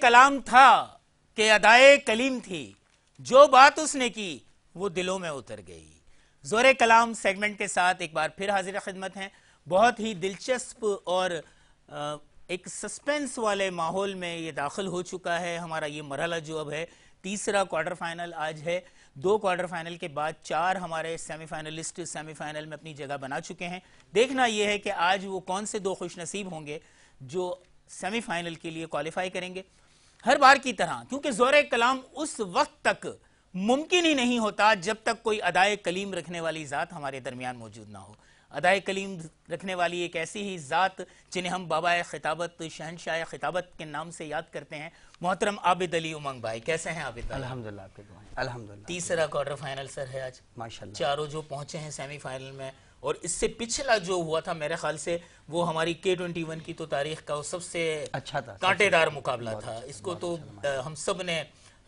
कलाम था कि अदाए कलीम थी, जो बात उसने की वो दिलों में उतर गई। जोरे कलाम सेगमेंट के साथ एक बार फिर हाजिर खिदमत हैं। बहुत ही दिलचस्प और एक सस्पेंस वाले माहौल में ये दाखिल हो चुका है हमारा ये मरहला, जो अब है तीसरा क्वार्टर फाइनल आज है। 2 क्वार्टर फाइनल के बाद 4 हमारे सेमीफाइनलिस्ट सेमीफाइनल में अपनी जगह बना चुके हैं। देखना यह है कि आज वो कौन से 2 खुशनसीब होंगे जो सेमीफाइनल के लिए क्वालिफाई करेंगे। हर बार की तरह, क्योंकि ज़ोरे कलाम उस वक्त तक मुमकिन ही नहीं होता जब तक कोई अदाए कलीम रखने वाली ज़ात हमारे दरमियान मौजूद ना हो। अदाए कलीम रखने वाली एक ऐसी ही ज़ात जिन्हें हम बाबा खिताबत, शहनशाह खिताबत के नाम से याद करते हैं, मोहतरम आबिद अली उमंग भाई। कैसे हैं आबिद भाई? अल्हम्दुलिल्लाह, आपके दुआएं। अल्हम्दुलिल्लाह। तीसरा क्वार्टर फाइनल सर है आज, माशाल्लाह। चारों जो पहुंचे हैं सेमीफाइनल में, और इससे पिछला जो हुआ था मेरे ख्याल से वो हमारी K21 की तो तारीख का सबसे अच्छा था, कांटेदार मुकाबला था। इसको तो हम सब ने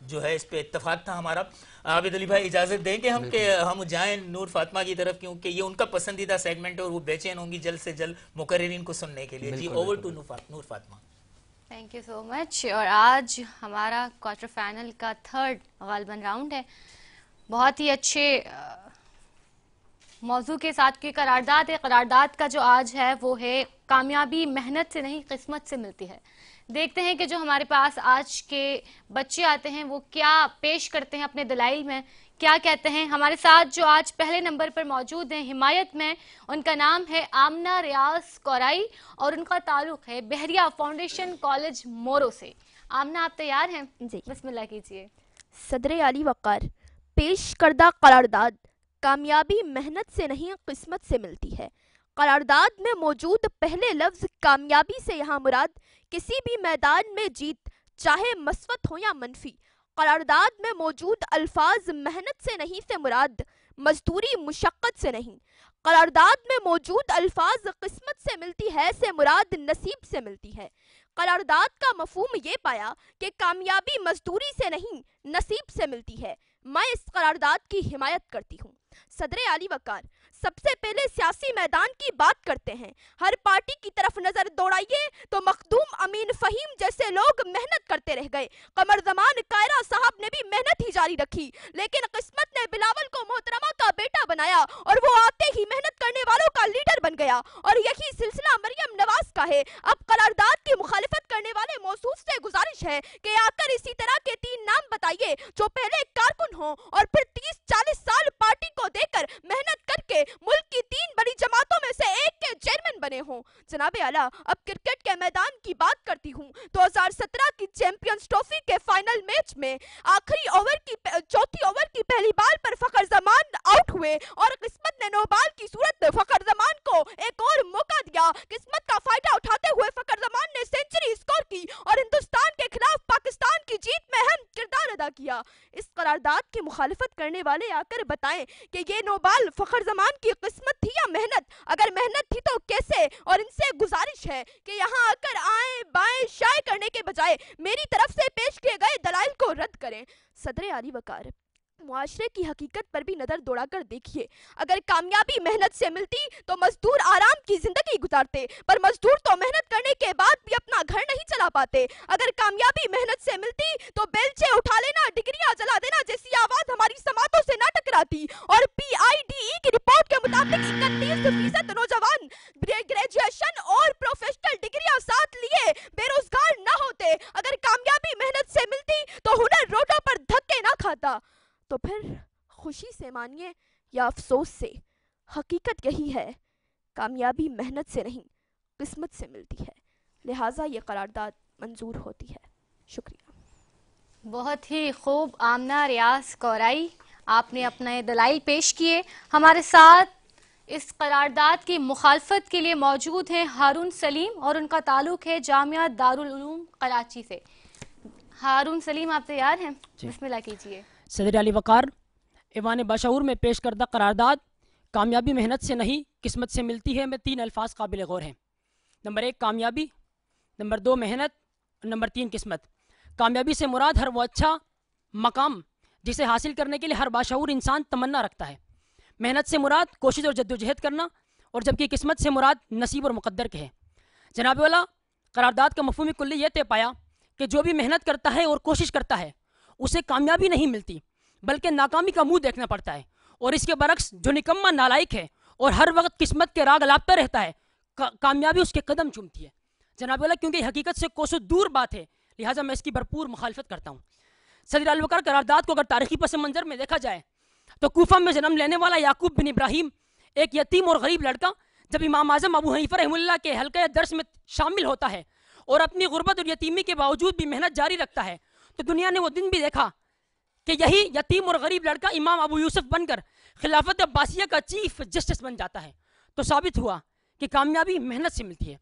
जो है इस पे इत्तेफाक था हमारा। आबिद अली भाई इजाजत दें कि हम जाएं नूर फातिमा की तरफ, क्योंकि ये उनका पसंदीदा सेगमेंट है और वो बेचैन होंगी जल्द से जल्द मुकर्रिरीन को सुनने के लिए। जी, over to Noor Fatima. Thank you so much. और आज हमारा क्वार्टर फाइनल का 3rd गालिबन राउंड है। बहुत ही अच्छे मौजू के साथ की करारदाद है। करारदाद का जो आज है वो है कामयाबी मेहनत से नहीं किस्मत से मिलती है। देखते हैं कि जो हमारे पास आज के बच्चे आते हैं वो क्या पेश करते हैं अपने दलाइल में, क्या कहते हैं। हमारे साथ जो आज पहले नंबर पर मौजूद हैं हिमायत में, उनका नाम है आमना रियाज कौराई और उनका ताल्लुक है बहरिया फाउंडेशन कॉलेज मोरो से। आमना, आप तैयार हैं? जी, बिस्मिल्लाह कीजिए। सदर आली वक़ार, पेश करदा करारदाद कामयाबी मेहनत से नहीं किस्मत से मिलती है। करारदाद में मौजूद पहले लफ्ज कामयाबी से यहाँ मुराद किसी भी मैदान में जीत, चाहे मस्वत हो या मनफी। करारदाद में मौजूद अल्फाज मेहनत से नहीं से मुराद मजदूरी मुशक्कत से नहीं। करारदाद में मौजूद अल्फाज किस्मत से मिलती है से मुराद नसीब से मिलती है। करारदाद का मफहूम ये पाया कि कामयाबी मजदूरी से नहीं नसीब से मिलती है। मैं इस करारदाद की हिमायत करती हूँ। सदर आली वक़ार, सबसे पहले सियासी मैदान की बात करते हैं। हर पार्टी की तरफ नजर दौड़ाइए तो मखदूम अमीन फहीम जैसे लोग मेहनत करते रह गए। कमर जमान कायरा साहब ने भी मेहनत ही जारी रखी, लेकिन किस्मत ने बिलावल को मोहतरमा का बेटा बनाया और वो आते ही मेहनत करने वालों का लीडर बन गया। और यही सिलसिला मरियम नवाज का है। अब करारदाद की मुखालिफत करने वाले मौसूफ से गुजारिश है कि आकर इसी तरह के 3 नाम बताइए जो पहले कारकुन हो और फिर 30-40 साल पार्टी को देकर मेहनत करके मुल्क की 3 बड़ी जमातों में से एक के चेयरमैन बने हों। जनाबे आला, अब क्रिकेट के मैदान की बात करती हूँ। 2017 की चैंपियंस ट्रॉफी के फाइनल मैच में आखिरी चौथी ओवर की पहली बाल पर फखर जमान आउट हुए और किस्मत ने 9 बाल की सूरत में फखर जमान को एक और मौका दिया। किस्मत का फायदा उठाते हुए फखर जमान ने सेंचुरी स्कोर की और हिंदुस्तान के खिलाफ पाकिस्तान की जीत में अहम किरदार अदा किया। इस करारदाद की मुखालिफत करने वाले आकर बताएं कि ये 9 बाल फखर जमान की किस्मत थी या मेहनत? अगर मेहनत थी तो कैसे? और इनसे गुजारिश है कि यहाँ आकर आए बाएं शाये करने के बजाय मेरी तरफ से पेश किए गए दलाइल को रद्द करें। सदर आली वक़ार, मुआशरे की हकीकत पर भी नजर दौड़ाकर देखिए। अगर कामयाबी मेहनत से मिलती तो मजदूर आराम की जिंदगी गुजारते, पर मजदूर तो मेहनत करने के बाद भी अपना घर नहीं चला पाते। अगर कामयाबी मेहनत से मिलती तो बेलचे उठा लेना, डिग्रियां जला देना जैसी आवाज हमारी समातों से ना टकराती। और PIDE की रिपोर्ट के मुताबिक 31% नौजवान ग्रेजुएशन और प्रोफेशनल डिग्रियां साथ लिए बेरोजगार न होते। अगर कामयाबी मेहनत से मिलती तो हुनर रोडों पर धक्के ना खाता। तो फिर खुशी से मानिए या अफसोस से, हकीकत यही है, कामयाबी मेहनत से नहीं किस्मत से मिलती है। लिहाजा ये करारदाद मंजूर होती है। शुक्रिया। बहुत ही खूब आमना रियाज कौराई, आपने अपने दलाइल पेश किए। हमारे साथ इस करारदाद की मुखालफत के लिए मौजूद हैं हारून सलीम और उनका ताल्लुक है जामिया दारुल उलूम कराची से। हारून सलीम, आप तैयार हैं? बिस्मिल्लाह कीजिए। सदर अली वक़ार, ईवान बाशऊर में पेश करदा करारदाद कामयाबी मेहनत से नहीं किस्मत से मिलती है में 3 अल्फाज काबिल गौर हैं। नंबर 1 कामयाबी, नंबर 2 मेहनत, नंबर 3 किस्मत। कामयाबी से मुराद हर वो अच्छा मकाम जिसे हासिल करने के लिए हर बाशऊर इंसान तमन्ना रखता है। मेहनत से मुराद कोशिश और जद्दोजहद करना, और जबकि किस्मत से मुराद नसीब और मुकद्दर के है। जनाब वाला, करारदाद का मफहूम कुल्ली यह तय पाया कि जो भी मेहनत करता है और कोशिश करता है उसे कामयाबी नहीं मिलती, बल्कि नाकामी का मुंह देखना पड़ता है। और इसके बरक्स जो निकम्मा नालायक है और हर वक्त किस्मत के राग अलापता रहता है, कामयाबी उसके कदम चूमती है। जनाब वाला, क्योंकि हकीकत से कोसों दूर बात है, लिहाजा मैं इसकी भरपूर मुखालफत करता हूँ। सदर अली वक़ार करारदाद को अगर तारीखी पस मंजर में देखा जाए तो कूफा में जन्म लेने वाला याकूब बिन इब्राहिम एक यतीम और गरीब लड़का जब इमाम आज़म अबू हनीफा रहमुल्लाह के हल्के दर्स में शामिल होता है और अपनी गुर्बत और यतीमी के बावजूद भी मेहनत जारी रखता है, तो दुनिया ने वो दिन भी देखा कि यही यतीम और गरीब लड़का इमाम अबू यूसुफ बनकर खिलाफत अब्बासिया का चीफ जस्टिस बन जाता है। तो साबित हुआ कि कामयाबी मेहनत से मिलती है।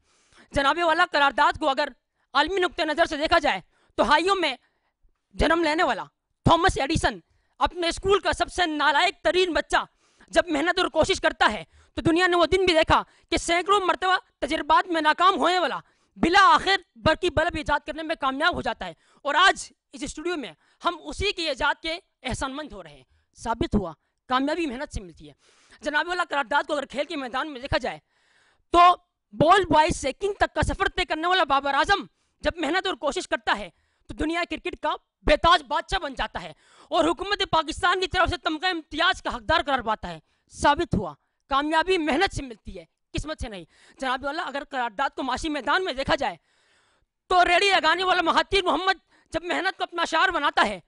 जनाबे वाला करारदाद को अगर आलमी नुक्ते नज़र से देखा जाए तो हाइयों में जन्म लेने वाला थॉमस एडिसन, अपने स्कूल का सबसे नालायक तरीन बच्चा, जब मेहनत और कोशिश करता है तो दुनिया ने वो दिन भी देखा कि सैकड़ों मरतबा तजर्बात में नाकाम होने वाला बिला आखिर बरकी बल्ब ईजाद करने में कामयाब हो जाता है। और आज इस स्टूडियो में हम उसी की ईजाद के एहसानमंद हो रहे हैं। साबित हुआ कामयाबी मेहनत से मिलती है। जनाब वाला करारदाद को अगर खेल के मैदान में देखा जाए तो बॉल बॉय से किंग तक का सफर तय करने वाला बाबर आजम जब मेहनत और कोशिश करता है तो दुनिया क्रिकेट का बेताज बादशाह बन जाता है और हुकूमत पाकिस्तान की तरफ से तमगा इम्तियाज का हकदार करार पाता है। साबित हुआ कामयाबी मेहनत से मिलती है, किस्मत से नहीं। जनाब वाला अगर करारदाद को माशी मैदान में देखा जाए तो रेडी लगाने वाला महातीर मोहम्मद जब मेहनत को अपना शार बनाता है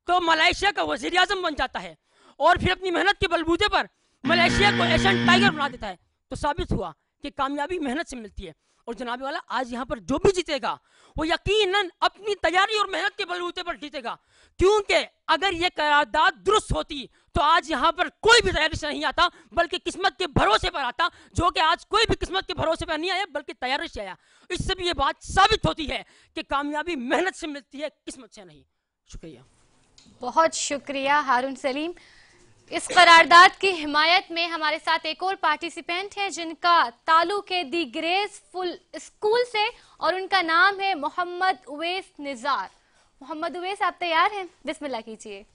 तो मलेशिया का वजीर आजम बन जाता है और फिर अपनी मेहनत के बलबूते पर मलेशिया को एशियन टाइगर बना देता है। तो साबित हुआ कि कामयाबी मेहनत से मिलती है। और जनाब वाला आज यहाँ पर जो भी जीतेगा वो यकीनन अपनी तैयारी और मेहनत के बलबूते पर जीतेगा, क्योंकि अगर ये करारदाद दुरुस्त होती तो आज यहाँ पर कोई भी तैयारी से नहीं आता, बल्कि किस्मत के भरोसे पर आता, जो कि आज कोई भी किस्मत के भरोसे पर नहीं आया बल्कि तैयारी से आया। इससे भी ये बात साबित होती है कि कामयाबी मेहनत से मिलती है, किस्मत से नहीं। शुक्रिया, बहुत शुक्रिया हारून सलीम। इस करारदाद की हिमायत में हमारे साथ एक और पार्टिसिपेंट हैं जिनका ताल्लुक है दी ग्रेसफुल स्कूल से और उनका नाम है मोहम्मद उवैस निज़ार। मोहम्मद उवैस, आप तैयार हैं? बिस्मिल्लाह कीजिए।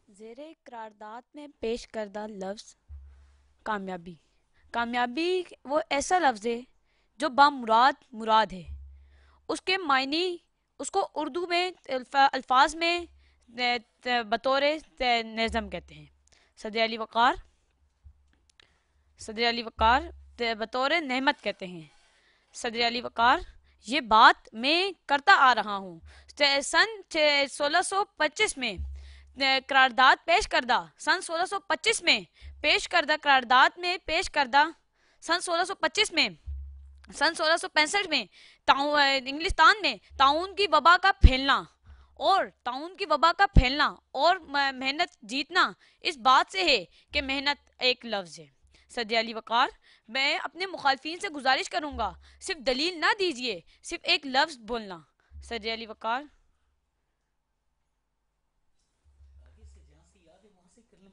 ज़ेरे करारदाद में पेश करदा लफ्ज़ कामयाबी। कामयाबी वो ऐसा लफ्ज़ है जो बामुराद मुराद है। उसके मायने उसको उर्दू में अल्फाज में बतौर नज़म कहते हैं। सदर अली वक़ार बतौर नेमत कहते हैं। सदर अली वक़ार, ये बात मैं करता आ रहा हूँ। सन 1625 में करारदाद पेश करदा, सन 1625 में पेश करदा करारदाद में पेश करदा सन 1625 में, सन 1665 में इंग्लिस्तान में ताउन की वबा का फैलना और मेहनत जीतना इस बात से है कि मेहनत एक लफ्ज़ है। सदर अली वक़ार, मैं अपने मुखालफिन से गुजारिश करूँगा सिर्फ दलील ना दीजिए, सिर्फ एक लफ्ज़ बोलना। सदर अली वक़ार,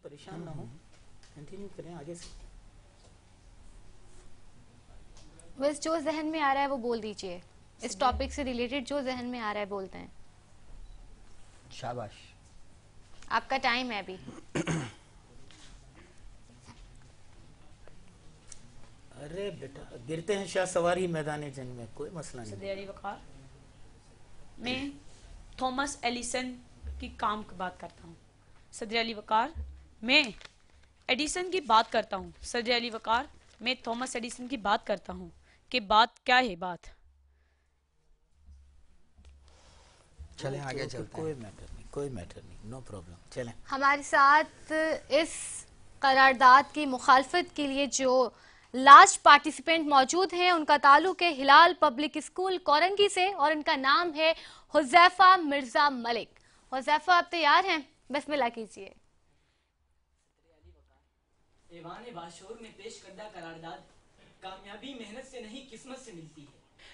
परेशान ना हो, कंटिन्यू करें आगे से। बस जो जहन में आ रहा है वो बोल दीजिए। इस टॉपिक से रिलेटेड जो जहन में आ रहा है बोलते हैं। शाबाश, आपका टाइम है अभी। अरे बेटा, गिरते हैं शाह सवारी मैदान जंग में, कोई मसला नहीं। सदर अली वक़ार, मैं थॉमस एडिसन की काम की बात करता हूँ। सदर अली वक़ार, मैं एडिसन की बात करता हूँ। सदर अली वक़ार, मैं थॉमस एडिसन की बात करता हूँ कि बात क्या है। बात चलें आगे चलते हैं। कोई मैटर नहीं, नो प्रॉब्लम, चलें। हमारे साथ इस करारदाद की मुखालफत के लिए जो लास्ट पार्टिसिपेंट मौजूद हैं उनका ताल्लुक है हिलाल पब्लिक स्कूल कोरंगी से और इनका नाम है हुज़ैफा मिर्जा मलिक। हुज़ैफा, आप तैयार हैं? बिस्मिल्लाह कीजिए। ऐवान बाशऊर में पेश करदा करारदाद कामयाबी मेहनत से नहीं किस्मत से मिलती है।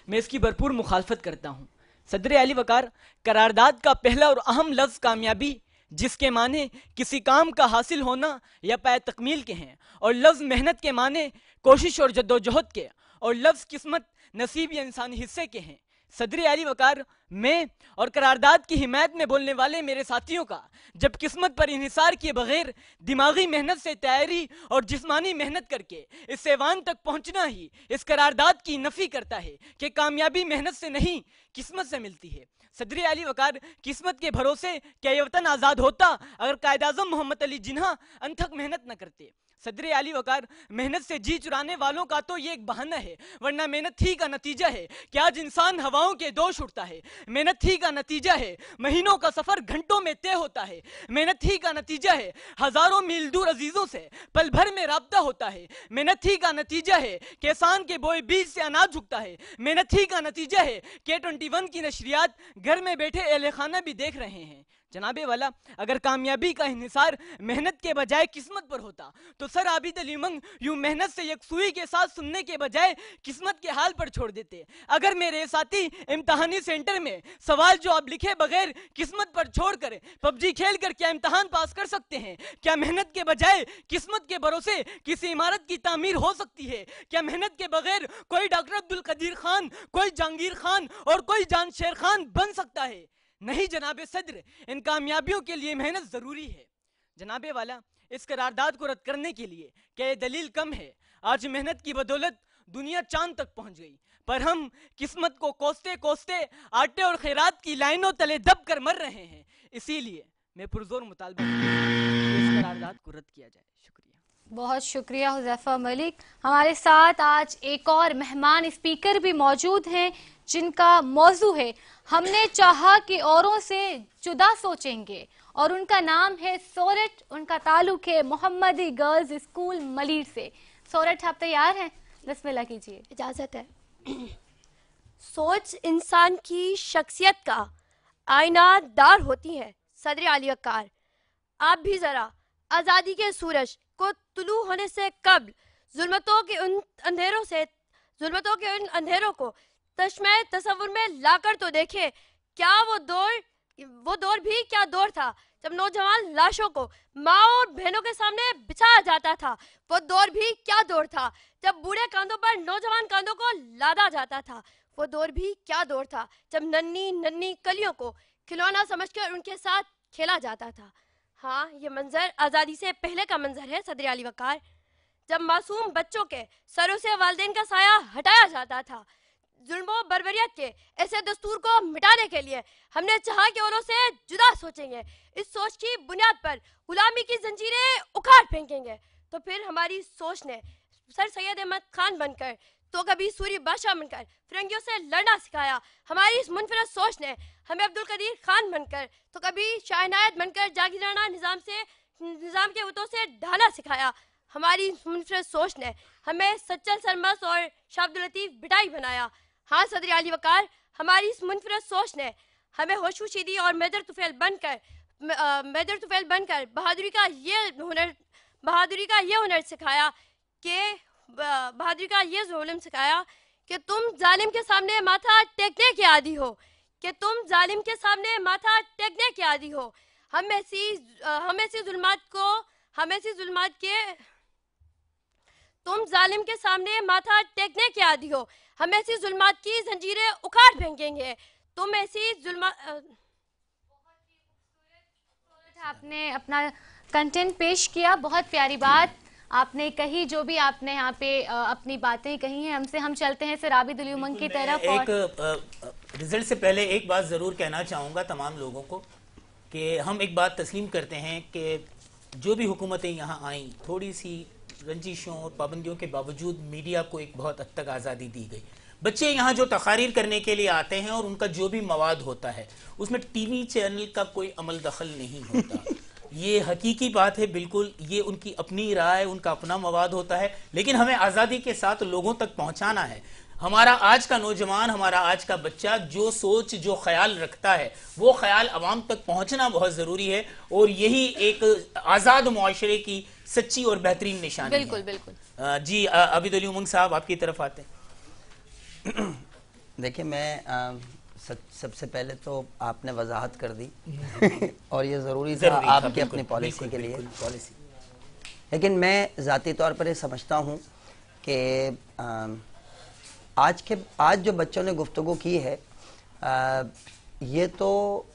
मैं इसकी भरपूर मुखालफत करता हूँ। सदर अली वक़ार, करारदाद का पहला और अहम लफ्ज़ कामयाबी, जिसके माने किसी काम का हासिल होना या पाए तकमील के हैं, और लफ्ज़ मेहनत के माने कोशिश और जद्दोजहद के, और लफ्ज़ किस्मत नसीब या इंसानी हिस्से के हैं। सदर आली वकार में और करारदाद की हिमायत में बोलने वाले मेरे साथियों का जब किस्मत पर इन्हिसार किए बगैर दिमागी मेहनत से तैयारी और जिस्मानी मेहनत करके इस ऐवान तक पहुंचना ही इस करारदाद की नफी करता है कि कामयाबी मेहनत से नहीं किस्मत से मिलती है। सदर आली वकार किस्मत के भरोसे क्या ये वतन आज़ाद होता अगर कायद आज़म मोहम्मद अली जिन्हा अनथक मेहनत न करते। सदर आली वकार मेहनत से जी चुराने वालों का तो ये एक बहाना है, वरना मेहनत ही का नतीजा है कि आज इंसान हवाओं के दोष उड़ता है। मेहनत ही का नतीजा है महीनों का सफर घंटों में तय होता है। मेहनत ही का नतीजा है हजारों मील दूर अजीजों से पल भर में राब्ता होता है। मेहनत ही का नतीजा है किसान के बोए बीज से अनाज उगता है। मेहनत ही का नतीजा है K21 की नशरियात घर में बैठे अहले खाना भी देख रहे हैं। जनाबे वाला, अगर कामयाबी का इन्हिसार मेहनत के बजाय किस्मत पर होता तो सर आबिद अली उमंग यूं मेहनत से यकसुई के साथ सुनने के बजाय किस्मत के हाल पर छोड़ देते। अगर मेरे साथी इम्तहानी सेंटर में सवाल जवाब लिखे बगैर किस्मत पर छोड़कर पबजी खेल कर क्या इम्तहान पास कर सकते हैं? क्या मेहनत के बजाय किस्मत के भरोसे किसी इमारत की तामीर हो सकती है? क्या मेहनत के बगैर कोई डॉक्टर अब्दुल कदीर खान, कोई जहांगीर खान और कोई जानशेर खान बन सकता है? नहीं जनाबे सदर, इन कामयाबियों के लिए मेहनत जरूरी है। जनाबे वाला, इस करारदाद को रद्द करने के लिए क्या ये दलील कम है? आज मेहनत की बदौलत दुनिया चांद तक पहुंच गई, पर हम किस्मत को कोसते कोसते आटे और खैरात की लाइनों तले दब कर मर रहे हैं। इसीलिए मैं पुरजोर मुतालबा इस करारदाद को रद्द किया जाए। शुक्रिया। बहुत शुक्रिया हुज़ैफा मलिक। हमारे साथ आज एक और मेहमान स्पीकर भी मौजूद हैं जिनका मौजू है हमने चाहा कि औरों से जुदा सोचेंगे, और उनका नाम है सोरठ। उनका ताल्लुक है मोहम्मदी गर्ल्स स्कूल मलीर से। सोरठ, आप तैयार हैं? बिस्मिल्लाह कीजिए। इजाज़त है। सोच इंसान की शख्सियत का आईनादार होती है। सदर आली वकार, आप भी ज़रा आज़ादी के सूरज को तुलू होने से कब्ल जुल्मतों के उन अंधेरों को तश्मे तसव्वुर में लाकर तो देखे। क्या वो दौर भी क्या दौर था जब नौजवान लाशों को माँ और बहनों के सामने बिछाया जाता था। वो दौर भी क्या दौर था जब बूढ़े कांधों पर नौजवान कांधों को लादा जाता था। वो दौर भी क्या दौर था जब नन्ही नन्ही कलियों को खिलौना समझकर उनके साथ खेला जाता था। हाँ, ये मंजर आज़ादी से पहले का मंजर है सदर आली वकार, जब मासूम बच्चों के सरों से वालिदैन का साया हटाया जाता था। जुल्म बर्बरियत के ऐसे दस्तूर को मिटाने के लिए हमने चाहा कि औरों से जुदा सोचेंगे, इस सोच की बुनियाद पर गुलामी की जंजीरें उखाड़ फेंकेंगे। तो फिर हमारी सोच ने सर सैयद अहमद खान बनकर तो कभी सूरी बादशाह बनकर फिरंगियों से लड़ना सिखाया। हमारी इस मुनफरद सोच ने हमें अब्दुल कदीर खान बनकर तो कभी शाह इनायत बनकर जागीराना निज़ाम के उतों से ढाना सिखाया। हमारी इस मुनफरद सोच ने हमें सच्चल सरमस और शाह अब्दुल लतीफ बिटाई बनाया। हाँ सदर आली वकार, हमारी इस मुनफरद सोच ने हमें होशू शीदी और मेजर तुफैल बनकर बहादुरी का ये हुनर सिखाया कि तुम जालिम के सामने माथा टेकने के आदी हो, हम ऐसी जुल्मात की जंजीरें उखाड़ फेंकेंगे। तुम ऐसी आपने अपना कंटेंट पेश किया, बहुत प्यारी बात आपने कही। जो भी आपने यहाँ पे अपनी बातें कही हैं हमसे, हम चलते हैं सर आबिद अली उमंग की तरफ। एक रिजल्ट से पहले एक बात जरूर कहना चाहूँगा तमाम लोगों को कि हम एक बात तस्लीम करते हैं कि जो भी हुकूमतें यहाँ आईं, थोड़ी सी रंजिशों और पाबंदियों के बावजूद मीडिया को एक बहुत हद तक आज़ादी दी गई। बच्चे यहाँ जो तकारीर करने के लिए आते हैं और उनका जो भी मवाद होता है उसमें टीवी चैनल का कोई अमल दखल नहीं होता। ये हकीकी बात है, बिल्कुल ये उनकी अपनी राय, उनका अपना मवाद होता है, लेकिन हमें आज़ादी के साथ लोगों तक पहुँचाना है। हमारा आज का नौजवान, हमारा आज का बच्चा जो सोच जो ख्याल रखता है वो ख्याल अवाम तक पहुँचना बहुत ज़रूरी है, और यही एक आज़ाद मुआशरे की सच्ची और बेहतरीन निशानी है। बिल्कुल बिल्कुल। जी आबिद अली उमंग साहब, आपकी तरफ आते हैं। देखिए, मैं सबसे पहले तो आपने वजाहत कर दी और ये ज़रूरी था आपकी अपनी पॉलिसी के लिए। लेकिन मैं ज़ाती तौर पर ये समझता हूँ कि आज जो बच्चों ने गुफ्तगू की है ये तो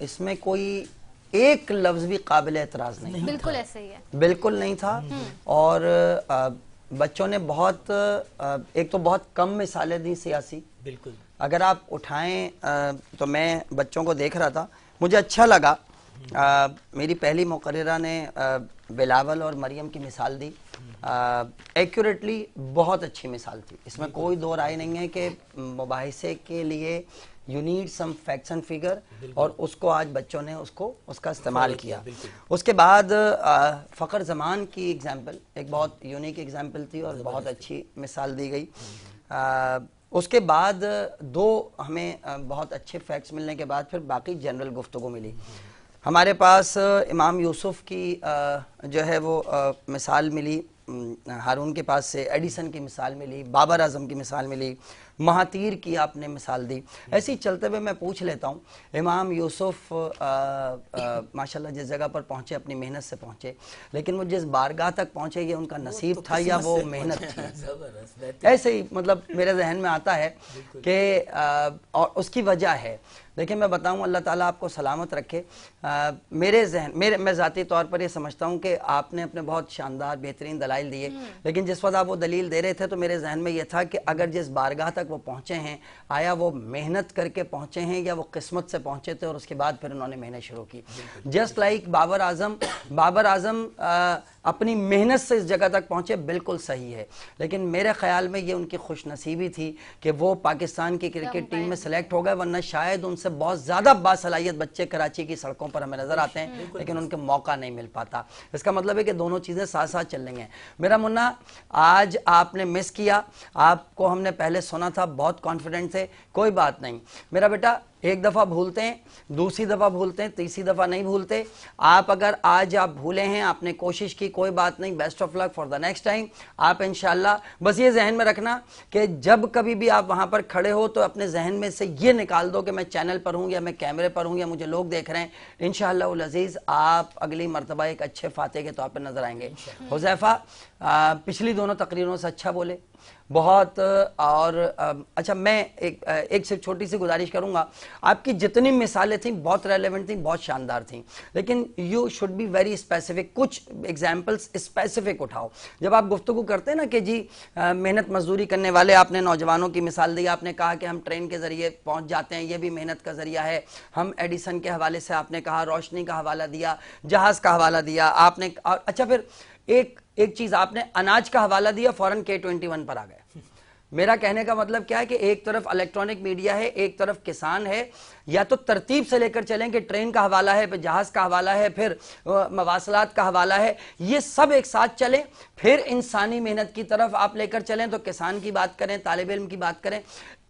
इसमें कोई एक लफ्ज भी काबिल एतराज नहीं, बिल्कुल ऐसे ही है, बिल्कुल नहीं था। और बच्चों ने बहुत एक तो बहुत कम मिसालें दी सियासी, बिल्कुल। अगर आप उठाएं तो मैं बच्चों को देख रहा था, मुझे अच्छा लगा। मेरी पहली मुकर्रिरा ने बिलावल और मरियम की मिसाल दी, एक्यूरेटली बहुत अच्छी मिसाल थी। इसमें कोई दो राय नहीं है कि मुबाहिसे के लिए you need some facts and figure, और उसको आज बच्चों ने उसका इस्तेमाल किया। उसके बाद फ़खर ज़मान की एग्जाम्पल एक बहुत यूनिक एग्जाम्पल थी और बहुत अच्छी मिसाल दी गई। उसके बाद दो हमें बहुत अच्छे फैक्ट्स मिलने के बाद फिर बाकी जनरल गुफ्तगू मिली। हमारे पास इमाम यूसुफ की जो है वो मिसाल मिली, हारून के पास से एडिसन की मिसाल मिली, बाबर आजम की मिसाल मिली, महातीर की आपने मिसाल दी। ऐसे ही चलते हुए मैं पूछ लेता हूँ, इमाम यूसुफ माशाल्लाह जिस जगह पर पहुँचे अपनी मेहनत से पहुँचे, लेकिन वो जिस बारगाह तक पहुँचे ये उनका नसीब था या वो मेहनत थी? ऐसे ही मतलब मेरे जहन में आता है कि और उसकी वजह है। देखिए मैं बताऊं, अल्लाह ताला आपको सलामत रखे। मैं ज़ाती तौर पर ये समझता हूं कि आपने अपने बहुत शानदार बेहतरीन दलाइल दिए, लेकिन जिस वक्त आप वो दलील दे रहे थे तो मेरे जहन में ये था कि अगर जिस बारगाह तक वो पहुँचे हैं, आया वो मेहनत करके पहुँचे हैं या वो किस्मत से पहुँचे थे और उसके बाद फिर उन्होंने मेहनत शुरू की। जस्ट लाइक बाबर आजम अपनी मेहनत से इस जगह तक पहुँचे, बिल्कुल सही है, लेकिन मेरे ख्याल में ये उनकी खुशनसीबी थी कि वो पाकिस्तान की क्रिकेट टीम में सेलेक्ट हो गए, वरना शायद उनसे बहुत ज्यादा बासलाहियत बच्चे कराची की सड़कों पर हमें नजर आते हैं, लेकिन उनके मौका नहीं मिल पाता। इसका मतलब है कि दोनों चीजें साथ साथ चल रही हैं। मेरा मुन्ना, आज आपने मिस किया, आपको हमने पहले सुना था, बहुत कॉन्फिडेंट थे, कोई बात नहीं मेरा बेटा, एक दफ़ा भूलते हैं, दूसरी दफ़ा भूलते हैं, तीसरी दफ़ा नहीं भूलते। आप अगर आज आप भूले हैं, आपने कोशिश की, कोई बात नहीं, best of luck for the next time. आप इंशाल्लाह बस ये जहन में रखना कि जब कभी भी आप वहाँ पर खड़े हो तो अपने जहन में से ये निकाल दो कि मैं चैनल पर हूँ या मैं कैमरे पर हूँ या मुझे लोग देख रहे हैं। इंशाअल्लाह उल अज़ीज़ आप अगली मरतबा एक अच्छे फाते के तौर पर नजर आएंगे। हुज़ैफा पिछली दोनों तकरीरों से अच्छा बोले बहुत। और अच्छा, मैं एक सिर्फ छोटी सी गुजारिश करूंगा, आपकी जितनी मिसालें थी बहुत रेलेवेंट थी, बहुत शानदार थी, लेकिन you should be very specific, कुछ एग्जांपल्स स्पेसिफिक उठाओ। जब आप गुफ्तगू करते हैं ना कि जी मेहनत मजदूरी करने वाले, आपने नौजवानों की मिसाल दी, आपने कहा कि हम ट्रेन के जरिए पहुंच जाते हैं, ये भी मेहनत का जरिया है। हम एडिसन के हवाले से आपने कहा, रोशनी का हवाला दिया, जहाज का हवाला दिया आपने। अच्छा, फिर एक चीज आपने अनाज का हवाला दिया, फौरन K21 पर आ गए। मेरा कहने का मतलब क्या है कि एक तरफ इलेक्ट्रॉनिक मीडिया है, एक तरफ किसान है, या तो तरतीब से लेकर चलें कि ट्रेन का हवाला है, फिर जहाज का हवाला है, फिर मवासलात का हवाला है, ये सब एक साथ चलें, फिर इंसानी मेहनत की तरफ आप लेकर चलें, तो किसान की बात करें, तालिब इल्म की बात करें।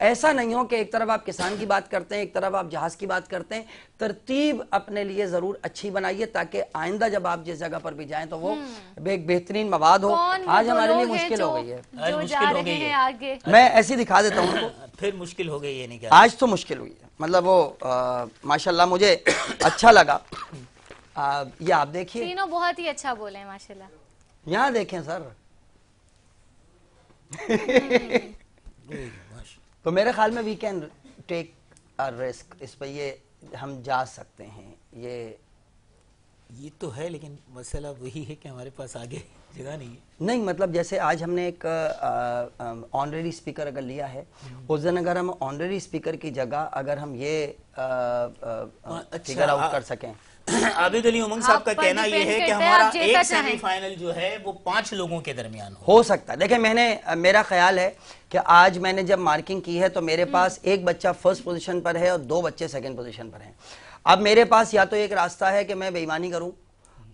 ऐसा नहीं हो कि एक तरफ आप किसान की बात करते हैं, एक तरफ आप जहाज की बात करते हैं। तरतीब अपने लिए जरूर अच्छी बनाइए ताकि आइंदा जब आप जिस जगह पर भी जाएं तो वो एक बेहतरीन मवाद हो। आज हमारे लिए मुश्किल हो गई है, मुश्किल हो गई है आगे। मैं ऐसे ही दिखा देता हूँ उनको। फिर मुश्किल हो गई है, नहीं क्या? आज तो मुश्किल हुई है, मतलब वो माशाल्लाह मुझे अच्छा लगा। ये आप देखिए, तीनों बहुत ही अच्छा बोले हैं माशाल्लाह। यहाँ देखें सर। तो मेरे ख्याल में we can take a risk, इस पर ये हम जा सकते हैं। ये तो है, लेकिन मसला वही है कि हमारे पास आगे जगह नहीं है। नहीं मतलब जैसे आज हमने एक ऑनरेरी स्पीकर अगर लिया है, उस दिन अगर हम ऑनरेरी स्पीकर की जगह अगर हम ये फिगर आउट कर सकें। आबिद अली उमंग साहब का कहना यह है कि हमारा एक सेमीफाइनल जो है वो 5 लोगों के दरमियान हो सकता है। देखिए मेरा ख्याल है कि आज मैंने जब मार्किंग की है तो मेरे पास एक बच्चा फर्स्ट पोजीशन पर है और 2 बच्चे सेकंड पोजीशन पर हैं। अब मेरे पास या तो एक रास्ता है कि मैं बेईमानी करूं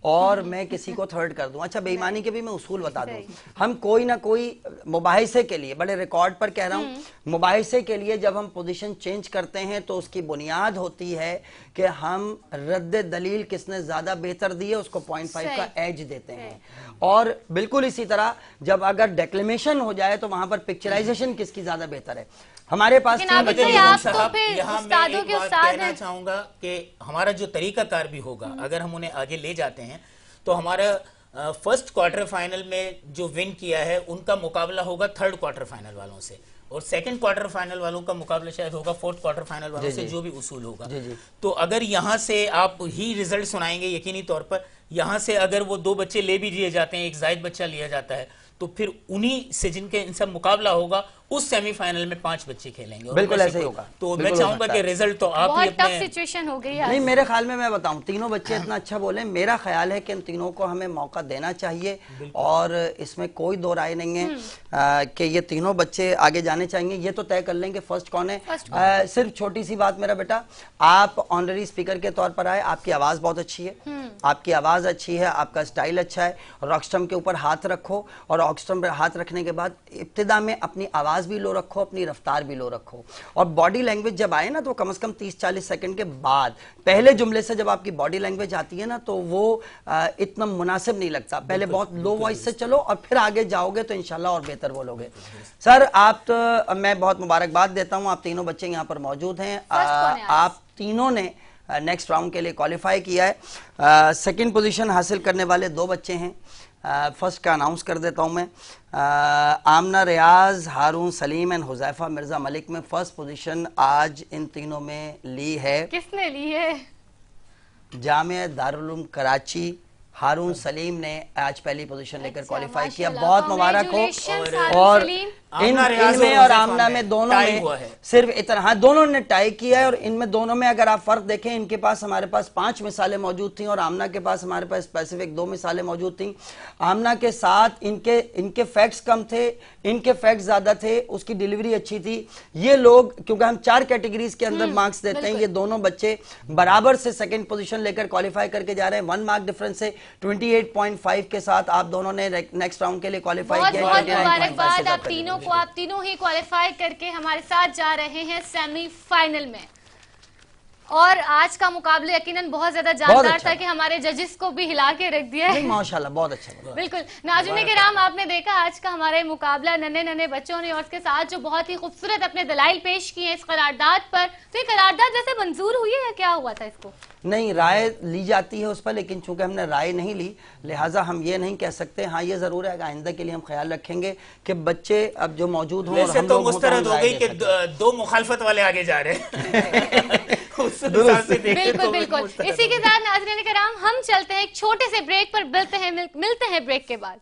और मैं किसी को थर्ड कर दूं। अच्छा, बेईमानी के भी मैं उसूल बता दूं। हम कोई ना कोई मुबाहिसे के लिए, बड़े रिकॉर्ड पर कह रहा हूं, मुबाहिसे के लिए जब हम पोजीशन चेंज करते हैं तो उसकी बुनियाद होती है कि हम रद्द दलील किसने ज्यादा बेहतर दी है उसको 0.5 का एज देते हैं। और बिल्कुल इसी तरह जब अगर डेक्लेमेशन हो जाए तो वहां पर पिक्चराइजेशन किसकी ज्यादा बेहतर है। हमारे पास यहाँ मैं कहना चाहूंगा कि हमारा जो तरीकाकार भी होगा, अगर हम उन्हें आगे ले जाते हैं तो हमारा फर्स्ट क्वार्टर फाइनल में जो विन किया है उनका मुकाबला होगा थर्ड क्वार्टर फाइनल वालों से। और सेकंड क्वार्टर फाइनल वालों का मुकाबला शायद होगा फोर्थ क्वार्टर फाइनल वालों से, जो भी उसूल होगा। तो अगर यहाँ से आप ही रिजल्ट सुनाएंगे यकीनी तौर पर, यहाँ से अगर वो 2 बच्चे ले भी दिए जाते हैं, एक जायद बच्चा लिया जाता है, तो फिर उन्हीं से जिनके इनसे मुकाबला होगा उस सेमीफाइनल में 5 बच्चे खेलेंगे। बिल्कुल ऐसे ही होगा। तो मैं चाहूंगा कि रिजल्ट तो आप ही अपने सिचुएशन हो गई है। नहीं, मेरे ख्याल में मैं बताऊं, तीनों बच्चे इतना अच्छा बोले, मेरा ख्याल है कि इन तीनों को हमें मौका देना चाहिए और इसमें कोई दो राय नहीं है कि ये तीनों बच्चे आगे जाने चाहिए। ये तो तय कर लेंगे फर्स्ट कौन है। सिर्फ छोटी सी बात मेरा बेटा, आप ऑनररी स्पीकर के तौर पर आए, आपकी आवाज बहुत अच्छी है, आपकी आवाज अच्छी है, आपका स्टाइल अच्छा है, रॉकस्टम के ऊपर हाथ रखो और रॉकस्टम पर हाथ रखने के बाद इब्तिदा में अपनी आवाज भी लो रखो, अपनी रफ्तार भी लो रखो, और बॉडी लैंग्वेज जब आए ना तो कम से कम 30-40 सेकंड के बाद, पहले जुमले से जब आपकी बॉडी लैंग्वेज आती है ना तो वो इतना मुनासिब नहीं लगता। पहले बहुत लो वॉइस से चलो और फिर आगे जाओगे तो इंशाल्लाह और बेहतर बोलोगे। सर आप तो, मैं बहुत मुबारकबाद देता हूं, आप तीनों बच्चे यहाँ पर मौजूद हैं। आप तीनों ने नेक्स्ट राउंड के लिए क्वालिफाई किया है। सेकंड पोजीशन हासिल करने वाले 2 बच्चे हैं। फर्स्ट का अनाउंस कर देता हूं मैं। आमना रियाज, हारून सलीम एंड हुजैफा मिर्जा मलिक में फर्स्ट पोजीशन आज इन तीनों में ली है। किसने ली है? जामिया दारुल उलूम कराची, हारून सलीम ने आज पहली पोजीशन लेकर क्वालिफाई किया। बहुत मुबारक हो। और इनमें और आमना में दोनों में सिर्फ इतना, हाँ दोनों ने टाई किया है। और इनमें दोनों में अगर आप फर्क देखें, इनके पास हमारे पास 5 मिसालें मौजूद थी और आमना के पास हमारे पास स्पेसिफिक 2 मिसालें मौजूद थी। आमना के साथ इनके फैक्ट्स कम थे, इनके फैक्ट्स ज्यादा थे, उसकी डिलीवरी अच्छी थी। ये लोग, क्योंकि हम 4 कैटेगरीज के अंदर मार्क्स देते हैं, ये दोनों बच्चे बराबर से सेकंड पोजीशन लेकर क्वालिफाई करके जा रहे हैं। 1 मार्क डिफरेंस से 28.5 के साथ आप दोनों ने नेक्स्ट राउंड के लिए क्वालिफाई किया। मुबारकबाद आप तीनों को, आप तीनों ही क्वालिफाई करके हमारे साथ जा रहे हैं सेमीफाइनल में। और आज का मुकाबला यकीनन बहुत ज्यादा जानदार था कि हमारे जजेस को भी हिला के रख दिया है। माशाल्लाह बहुत अच्छा। बिल्कुल नाज़रीन किराम, आपने देखा आज का हमारे मुकाबला नन्हे बच्चों ने और उसके साथ जो बहुत ही खूबसूरत अपने दलाइल पेश किए इस करारदाद पर। तो ये करारदाद वैसे मंजूर हुई है या क्या हुआ था इसको? नहीं, राय ली जाती है उस पर, लेकिन चूंकि हमने राय नहीं ली लिहाजा हम ये नहीं कह सकते। हाँ ये जरूर है, आइंदा के लिए हम ख्याल रखेंगे कि बच्चे अब जो मौजूद हों। वैसे तो मुस्तरद हो गई कि 2 मुखालफत वाले आगे जा रहे हैं। बिल्कुल। इसी के साथ नाज़रीन किराम हम चलते हैं एक छोटे से ब्रेक पर, मिलते हैं ब्रेक के बाद।